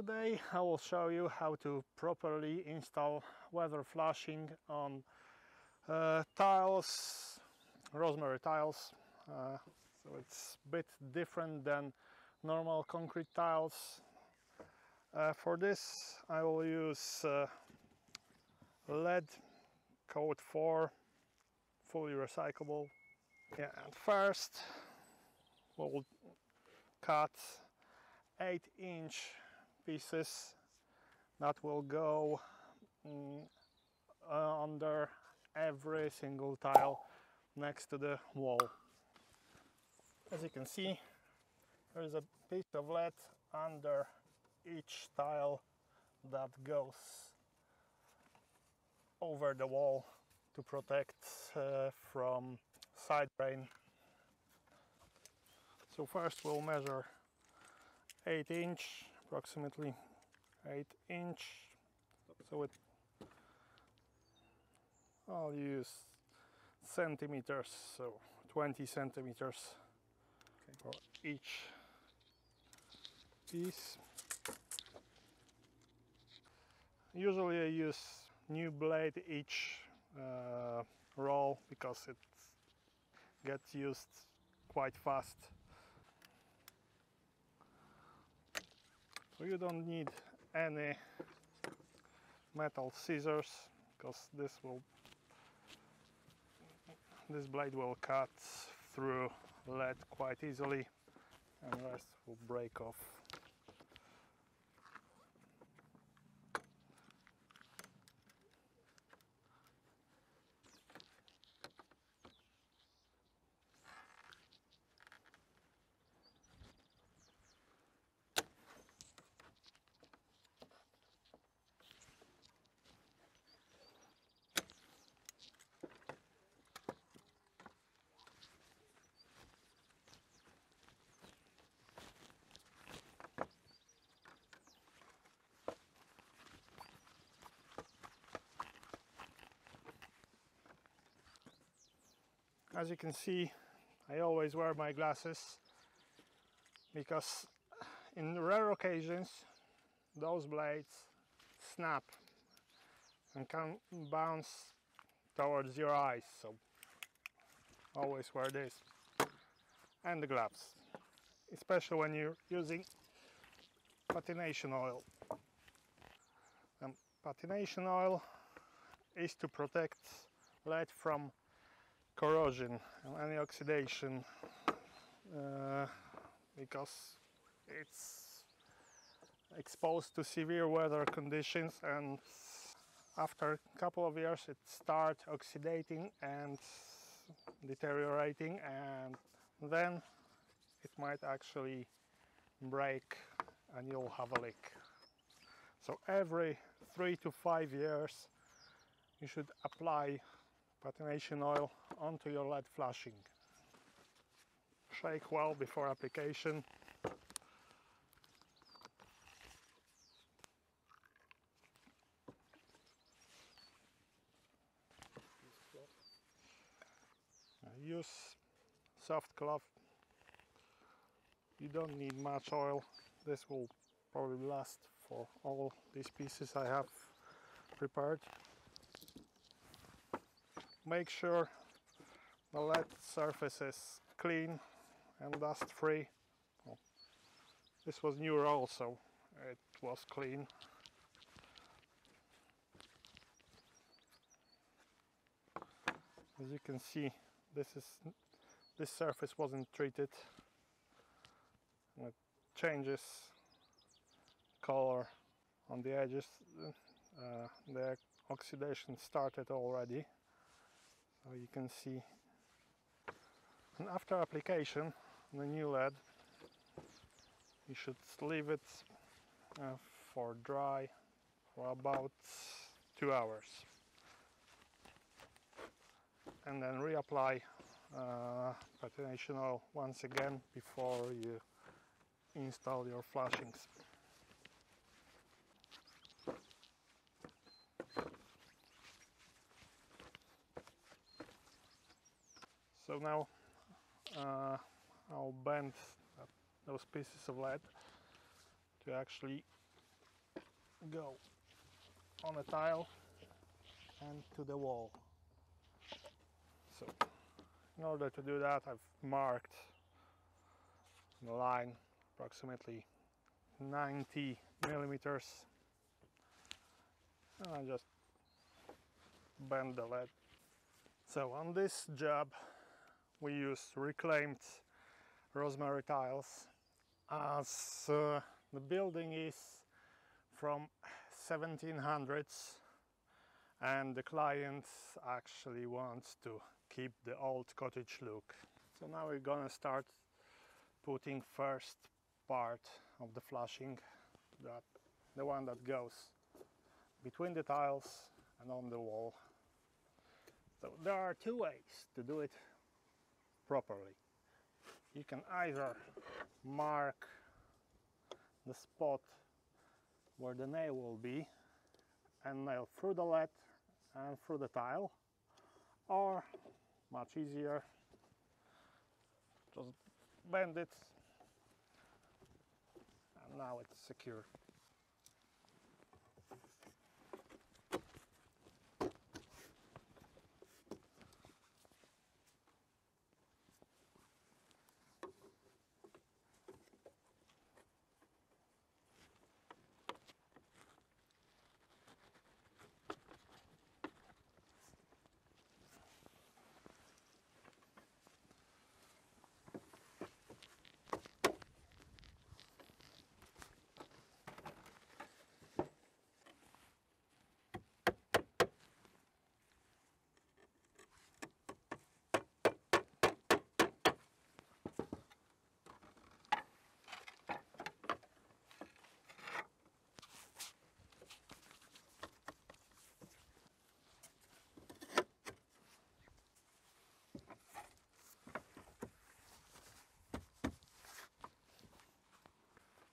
Today I will show you how to properly install weather flashing on tiles, rosemary tiles. So it's a bit different than normal concrete tiles. For this I will use lead code 4, fully recyclable. Yeah, and first we'll cut 8-inch pieces that will go under every single tile next to the wall. As you can see, there is a piece of lead under each tile that goes over the wall to protect from side rain. So first we'll measure 8-inch, approximately 8-inch. So I'll use centimeters, so 20 centimeters for each piece. Usually I use new blade each roll because it gets used quite fast. So you don't need any metal scissors because this blade will cut through lead quite easily and the rest will break off. As you can see, I always wear my glasses because in rare occasions those blades snap and can bounce towards your eyes, so always wear this and the gloves, especially when you're using patination oil. And patination oil is to protect lead from corrosion and any oxidation because it's exposed to severe weather conditions, and after a couple of years it starts oxidating and deteriorating, and then it might actually break and you'll have a leak. So every 3 to 5 years you should apply patination oil onto your lead flashing. Shake well before application. Use soft cloth. You don't need much oil. This will probably last for all these pieces I have prepared. Make sure the lead surface is clean and dust free. Well, this was new roll, so it was clean. As you can see, this surface wasn't treated, and it changes color on the edges. The oxidation started already. So you can see, and after application the new lead, you should leave it for dry for about 2 hours and then reapply patination oil once again before you install your flashings. So now I'll bend those pieces of lead to actually go on a tile and to the wall. So in order to do that, I've marked the line approximately 90 millimeters, and I just bend the lead. So on this job we use reclaimed rosemary tiles, as the building is from 1700s and the client actually wants to keep the old cottage look. So now we're gonna start putting first part of the flashing, the one that goes between the tiles and on the wall. So there are two ways to do it properly. You can either mark the spot where the nail will be and nail through the lead and through the tile, or much easier, just bend it and now it's secure.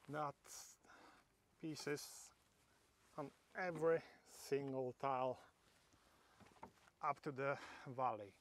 That pieces on every single tile up to the valley.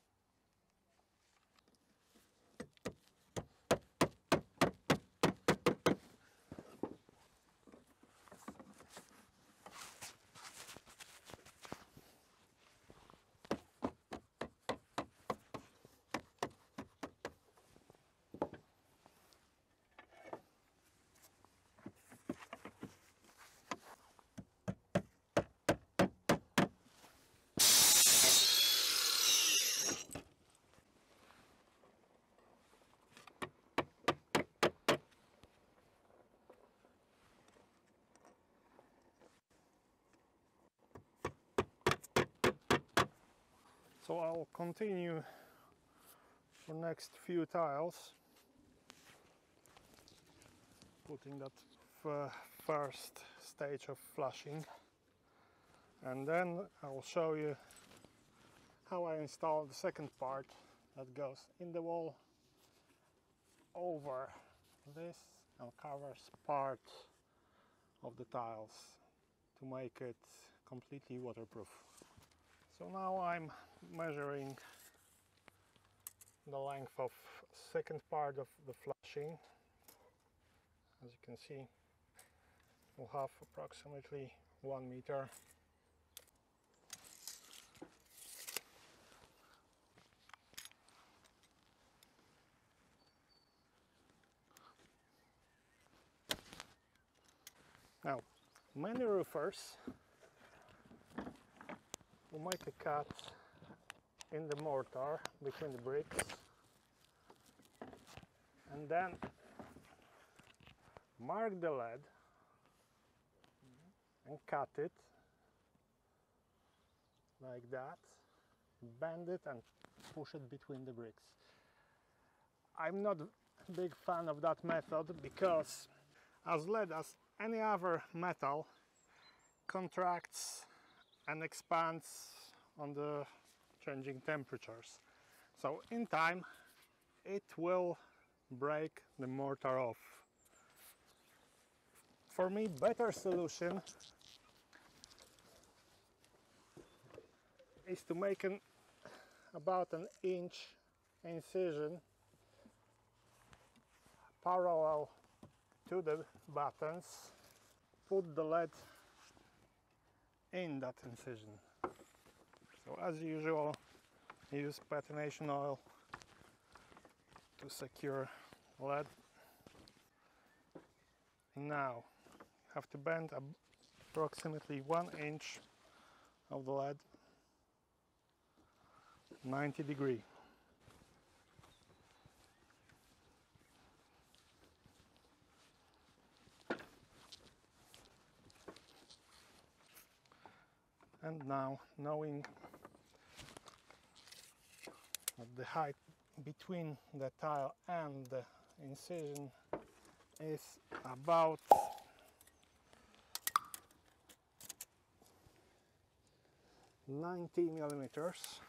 So I'll continue for next few tiles, putting that first stage of flushing, and then I will show you how I install the second part that goes in the wall over this and covers part of the tiles to make it completely waterproof. So now I'm measuring the length of second part of the flashing. As you can see, we'll have approximately 1 meter. Now, many roofers will make a cut in the mortar between the bricks and then mark the lead and cut it like that, bend it and push it between the bricks. I'm not a big fan of that method because as lead, as any other metal, contracts and expands on the changing temperatures. So in time it will break the mortar off. For me, better solution is to make about an inch incision parallel to the buttons, put the lead in that incision. So as usual, use patination oil to secure lead. Now have to bend approximately 1 inch of the lead 90 degree. And now, knowing that the height between the tile and the incision is about 90 millimeters,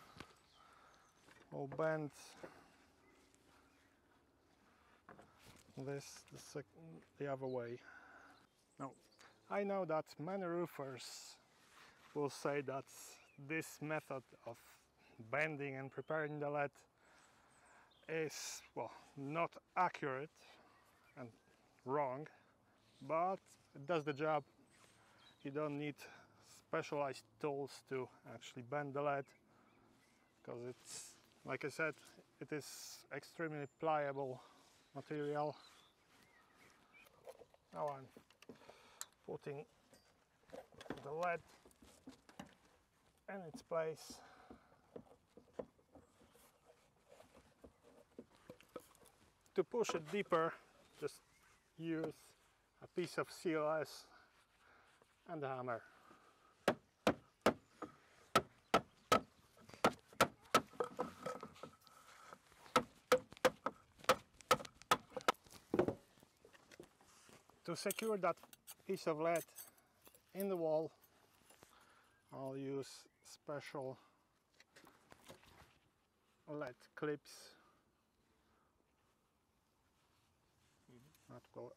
we'll bend this the other way. Now, I know that many roofers will say that this method of bending and preparing the lead is, well, not accurate and wrong, but it does the job. You don't need specialized tools to actually bend the lead, because it's, like I said, it is extremely pliable material. Now I'm putting the lead in its place. To push it deeper, just use a piece of CLS and a hammer. To secure that piece of lead in the wall, I'll use special lead clips that will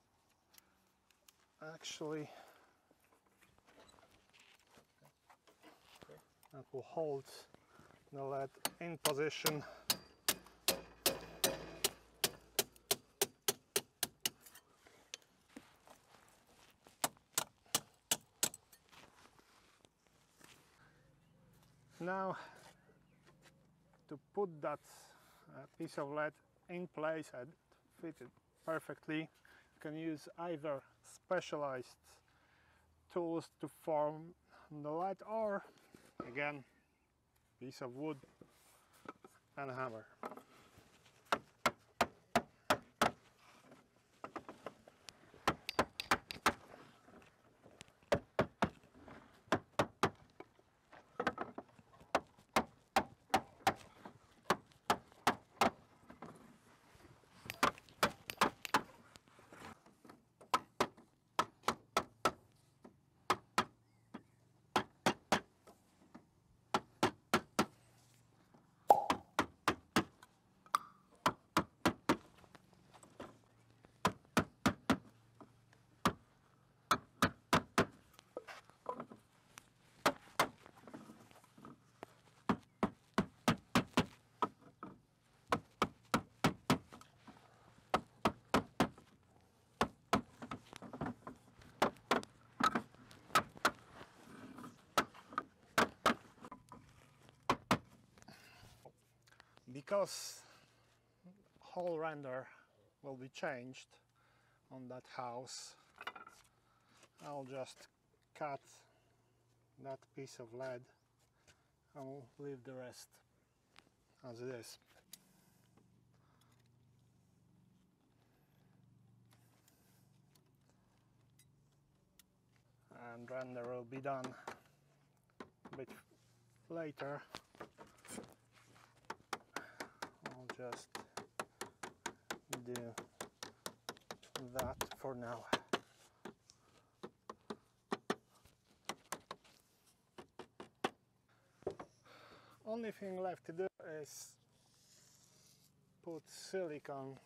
actually hold the lead in position. Now, to put that piece of lead in place and fit it perfectly, you can use either specialized tools to form the lead, or again, piece of wood and a hammer. Because whole render will be changed on that house, I'll just cut that piece of lead. I'll leave the rest as it is. And render will be done a bit later. I'll just do that for now. Only thing left to do is put silicone.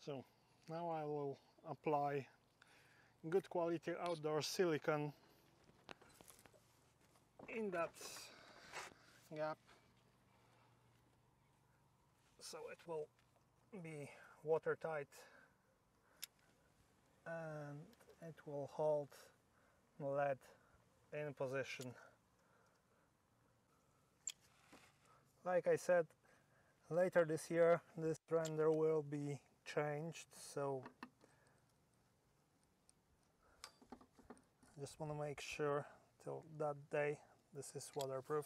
So now I will apply good quality outdoor silicone in that gap, so it will be watertight and it will hold lead in position. Like I said, later this year this render will be changed, so just want to make sure till that day this is waterproof,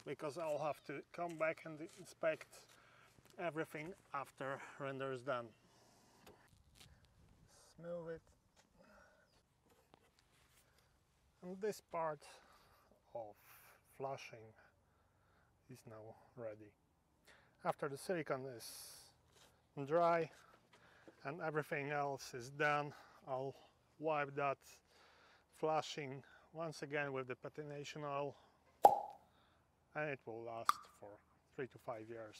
because I'll have to come back and inspect everything after render is done. Smooth it. And this part of flushing is now ready. After the silicone is dry and everything else is done, I'll wipe that flushing once again with the patination oil, and it will last for 3 to 5 years.